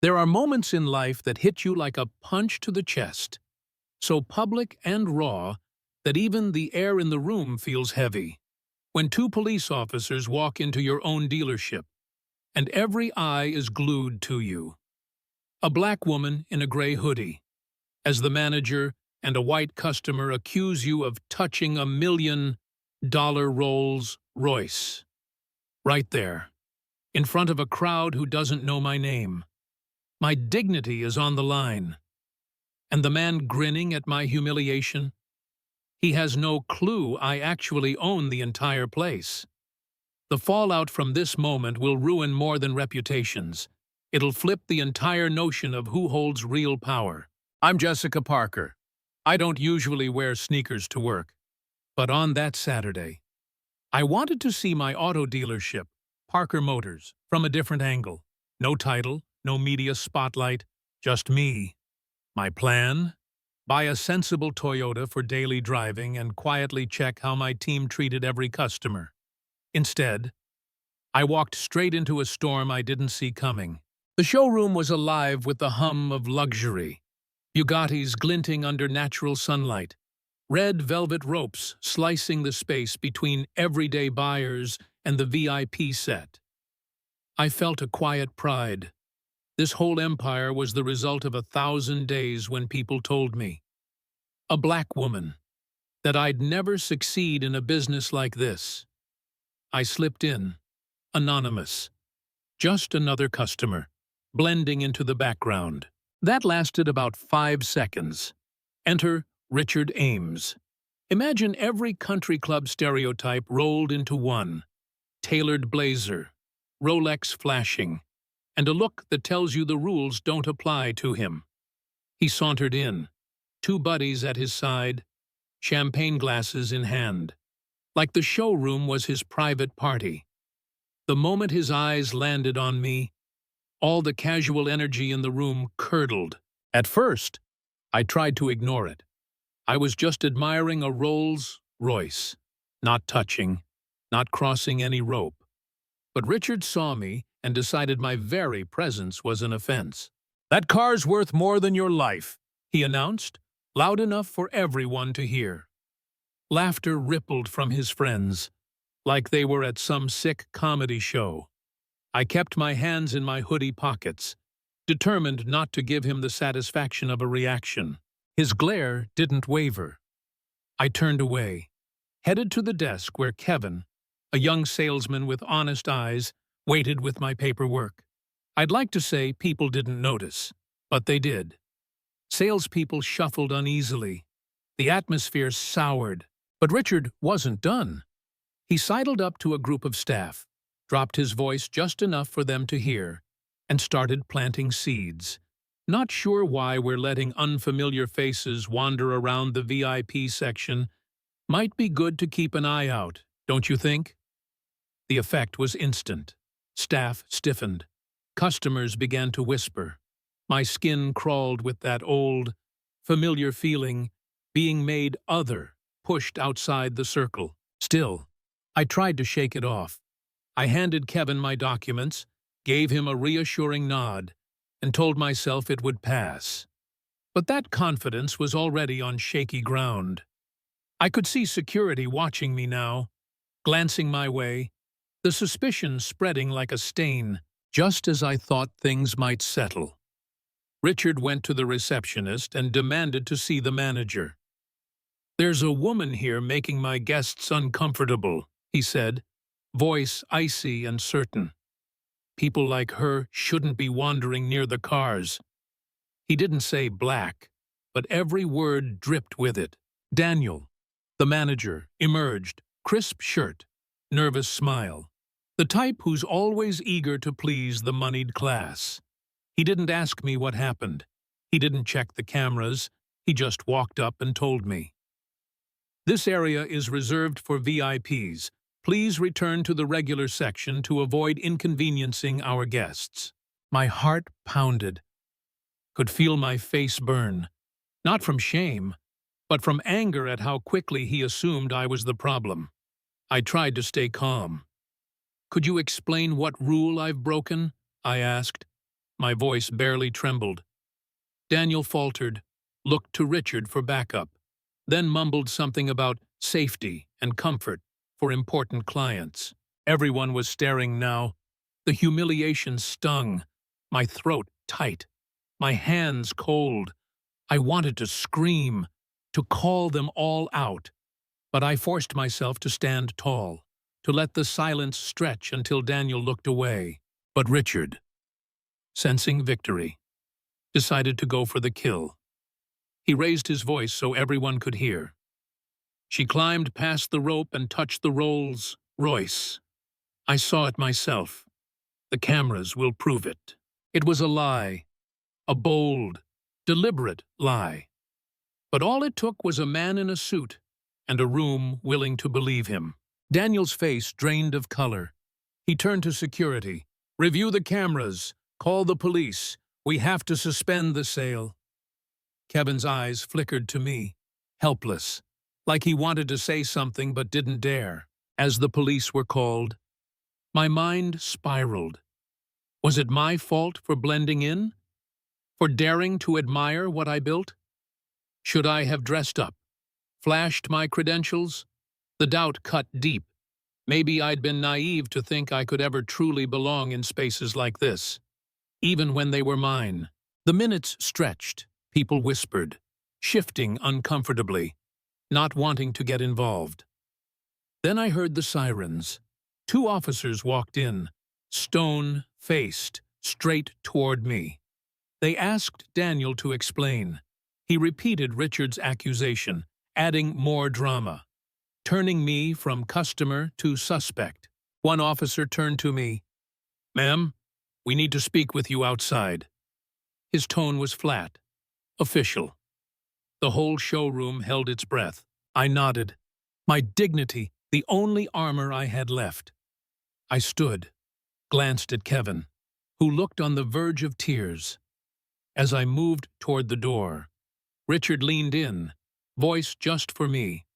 There are moments in life that hit you like a punch to the chest, so public and raw that even the air in the room feels heavy. When two police officers walk into your own dealership, and every eye is glued to you. A black woman in a gray hoodie, as the manager and a white customer accuse you of touching $1 million Rolls Royce. Right there, in front of a crowd who doesn't know my name. My dignity is on the line. And the man grinning at my humiliation? He has no clue I actually own the entire place. The fallout from this moment will ruin more than reputations. It'll flip the entire notion of who holds real power. I'm Jessica Parker. I don't usually wear sneakers to work. But on that Saturday, I wanted to see my auto dealership, Parker Motors, from a different angle. No title, no media spotlight, just me. My plan? Buy a sensible Toyota for daily driving and quietly check how my team treated every customer. Instead, I walked straight into a storm I didn't see coming. The showroom was alive with the hum of luxury. Bugattis glinting under natural sunlight. Red velvet ropes slicing the space between everyday buyers and the VIP set. I felt a quiet pride. This whole empire was the result of 1,000 days when people told me, a black woman, that I'd never succeed in a business like this. I slipped in, anonymous, just another customer, blending into the background. That lasted about 5 seconds. Enter Richard Ames. Imagine every country club stereotype rolled into one. Tailored blazer, Rolex flashing, and a look that tells you the rules don't apply to him. He sauntered in, 2 buddies at his side, champagne glasses in hand, like the showroom was his private party. The moment his eyes landed on me, all the casual energy in the room curdled. At first, I tried to ignore it. I was just admiring a Rolls Royce, not touching, not crossing any rope. But Richard saw me and decided my very presence was an offense. "That car's worth more than your life," he announced, loud enough for everyone to hear. Laughter rippled from his friends, like they were at some sick comedy show. I kept my hands in my hoodie pockets, determined not to give him the satisfaction of a reaction. His glare didn't waver. I turned away, headed to the desk where Kevin, a young salesman with honest eyes, waited with my paperwork. I'd like to say people didn't notice, but they did. Salespeople shuffled uneasily. The atmosphere soured. But Richard wasn't done. He sidled up to a group of staff, dropped his voice just enough for them to hear, and started planting seeds. Not sure why we're letting unfamiliar faces wander around the VIP section. Might be good to keep an eye out, don't you think? The effect was instant. Staff stiffened. Customers began to whisper. My skin crawled with that old, familiar feeling, being made other, pushed outside the circle. Still, I tried to shake it off. I handed Kevin my documents, gave him a reassuring nod, and told myself it would pass. But that confidence was already on shaky ground. I could see security watching me now, glancing my way, the suspicion spreading like a stain, just as I thought things might settle. Richard went to the receptionist and demanded to see the manager. "There's a woman here making my guests uncomfortable," he said, voice icy and certain. "People like her shouldn't be wandering near the cars." He didn't say black, but every word dripped with it. Daniel, the manager, emerged, crisp shirt, nervous smile. The type who's always eager to please the moneyed class. He didn't ask me what happened. He didn't check the cameras. He just walked up and told me. "This area is reserved for VIPs. Please return to the regular section to avoid inconveniencing our guests." My heart pounded. Could feel my face burn. Not from shame, but from anger at how quickly he assumed I was the problem. I tried to stay calm. "Could you explain what rule I've broken?" I asked. My voice barely trembled. Daniel faltered, looked to Richard for backup, then mumbled something about safety and comfort for important clients. Everyone was staring now. The humiliation stung, my throat tight, my hands cold. I wanted to scream, to call them all out, but I forced myself to stand tall, to let the silence stretch until Daniel looked away. But Richard, sensing victory, decided to go for the kill. He raised his voice so everyone could hear. She climbed past the rope and touched the Rolls Royce. I saw it myself. The cameras will prove it. It was a lie, a bold, deliberate lie. But all it took was a man in a suit and a room willing to believe him. Daniel's face drained of color. He turned to security. "Review the cameras. Call the police. We have to suspend the sale." Kevin's eyes flickered to me, helpless, like he wanted to say something but didn't dare. As the police were called, my mind spiraled. Was it my fault for blending in? For daring to admire what I built? Should I have dressed up, flashed my credentials? The doubt cut deep. Maybe I'd been naive to think I could ever truly belong in spaces like this, even when they were mine. The minutes stretched, people whispered, shifting uncomfortably, not wanting to get involved. Then I heard the sirens. 2 officers walked in, stone-faced, straight toward me. They asked Daniel to explain. He repeated Richard's accusation, adding more drama, turning me from customer to suspect. One officer turned to me. "Ma'am, we need to speak with you outside." His tone was flat, official. The whole showroom held its breath. I nodded. My dignity, the only armor I had left. I stood, glanced at Kevin, who looked on the verge of tears. As I moved toward the door, Richard leaned in, voice just for me.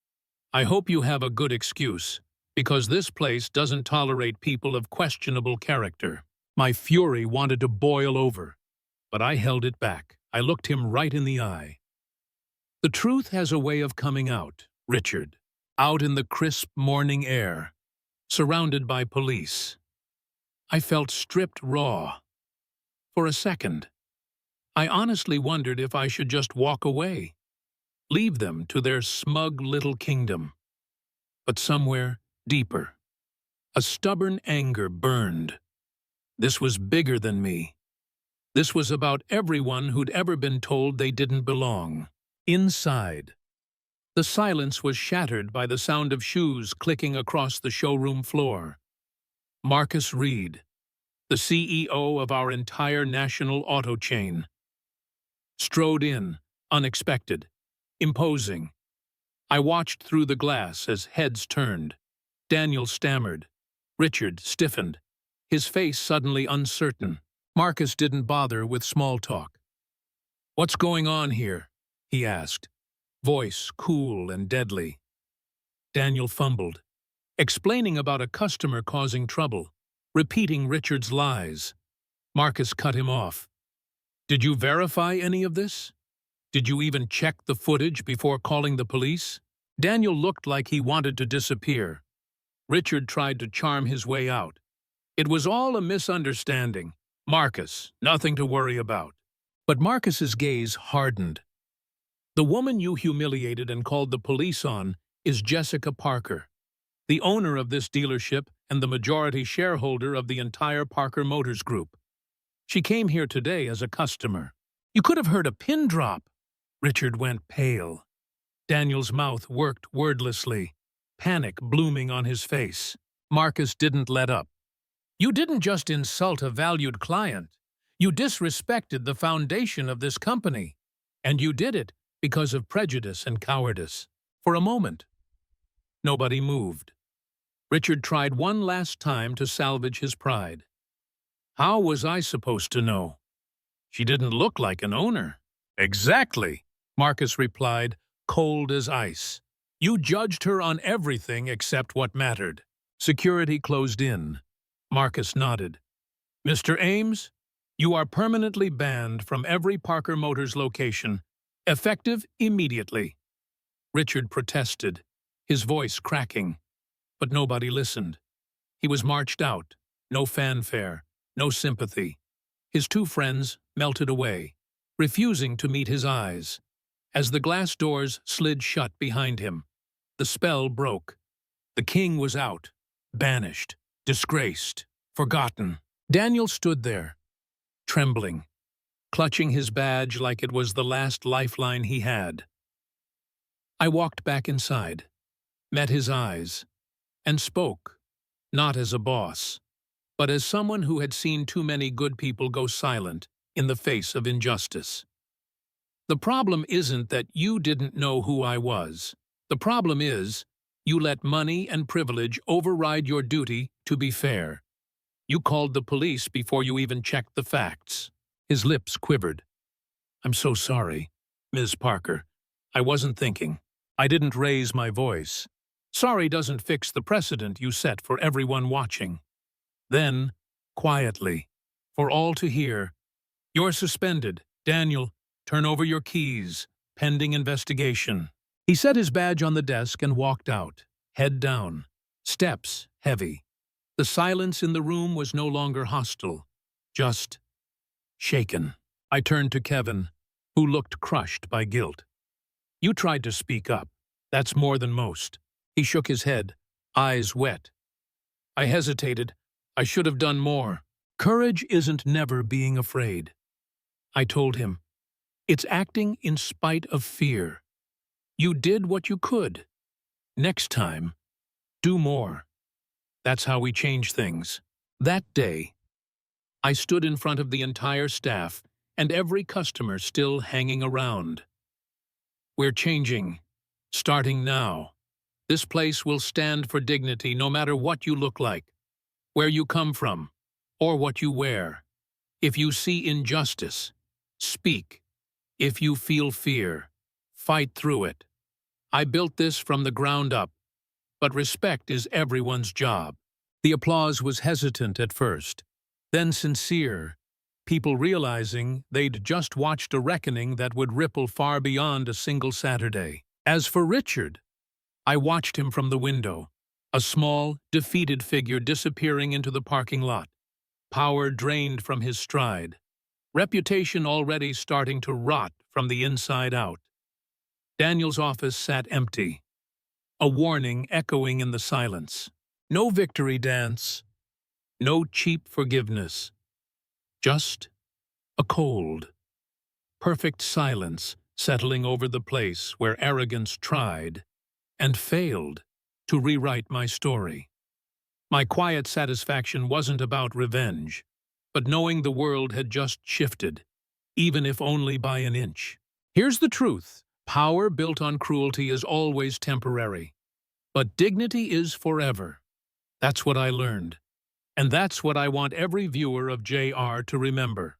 "I hope you have a good excuse, because this place doesn't tolerate people of questionable character." My fury wanted to boil over, but I held it back. I looked him right in the eye. "The truth has a way of coming out, Richard, out in the crisp morning air, surrounded by police." I felt stripped raw. For a second, I honestly wondered if I should just walk away, leave them to their smug little kingdom. But somewhere deeper, a stubborn anger burned. This was bigger than me. This was about everyone who'd ever been told they didn't belong. Inside, the silence was shattered by the sound of shoes clicking across the showroom floor. Marcus Reed, the CEO of our entire national auto chain, strode in, unexpected, imposing. I watched through the glass as heads turned. Daniel stammered. Richard stiffened, his face suddenly uncertain. Marcus didn't bother with small talk. "What's going on here?" he asked, voice cool and deadly. Daniel fumbled, explaining about a customer causing trouble, repeating Richard's lies. Marcus cut him off. "Did you verify any of this? Did you even check the footage before calling the police?" Daniel looked like he wanted to disappear. Richard tried to charm his way out. "It was all a misunderstanding. Marcus, nothing to worry about." But Marcus's gaze hardened. "The woman you humiliated and called the police on is Jessica Parker, the owner of this dealership and the majority shareholder of the entire Parker Motors Group. She came here today as a customer. You could have heard a pin drop." Richard went pale. Daniel's mouth worked wordlessly, panic blooming on his face. Marcus didn't let up. "You didn't just insult a valued client. You disrespected the foundation of this company. And you did it because of prejudice and cowardice." For a moment, nobody moved. Richard tried one last time to salvage his pride. "How was I supposed to know? She didn't look like an owner." "Exactly," Marcus replied, cold as ice. "You judged her on everything except what mattered." Security closed in. Marcus nodded. "Mr. Ames, You are permanently banned from every Parker Motors location, effective immediately. Richard protested, his voice cracking, but nobody listened. He was marched out, no fanfare, no sympathy. His two friends melted away, refusing to meet his eyes. As the glass doors slid shut behind him, the spell broke. The king was out, banished, disgraced, forgotten. Daniel stood there, trembling, clutching his badge like it was the last lifeline he had. I walked back inside, met his eyes, and spoke, not as a boss, but as someone who had seen too many good people go silent in the face of injustice. The problem isn't that you didn't know who I was. The problem is, you let money and privilege override your duty to be fair. You called the police before you even checked the facts. His lips quivered. I'm so sorry, Ms. Parker. I wasn't thinking. I didn't raise my voice. Sorry doesn't fix the precedent you set for everyone watching. Then, quietly, for all to hear, you're suspended. Daniel, turn over your keys, pending investigation. He set his badge on the desk and walked out, head down, steps heavy. The silence in the room was no longer hostile, just shaken. I turned to Kevin, who looked crushed by guilt. You tried to speak up. That's more than most. He shook his head, eyes wet. I hesitated. I should have done more. Courage isn't never being afraid. I told him. It's acting in spite of fear. You did what you could. Next time, do more. That's how we change things. That day, I stood in front of the entire staff and every customer still hanging around. We're changing, starting now. This place will stand for dignity no matter what you look like, where you come from, or what you wear. If you see injustice, speak. If you feel fear, fight through it. I built this from the ground up, but respect is everyone's job. The applause was hesitant at first, then sincere, people realizing they'd just watched a reckoning that would ripple far beyond a single Saturday. As for Richard, I watched him from the window, a small, defeated figure disappearing into the parking lot, power drained from his stride, reputation already starting to rot from the inside out. Daniel's office sat empty, a warning echoing in the silence. No victory dance, no cheap forgiveness, just a cold, perfect silence settling over the place where arrogance tried and failed to rewrite my story. My quiet satisfaction wasn't about revenge, but knowing the world had just shifted, even if only by an inch. Here's the truth. Power built on cruelty is always temporary, but dignity is forever. That's what I learned, and that's what I want every viewer of JR to remember.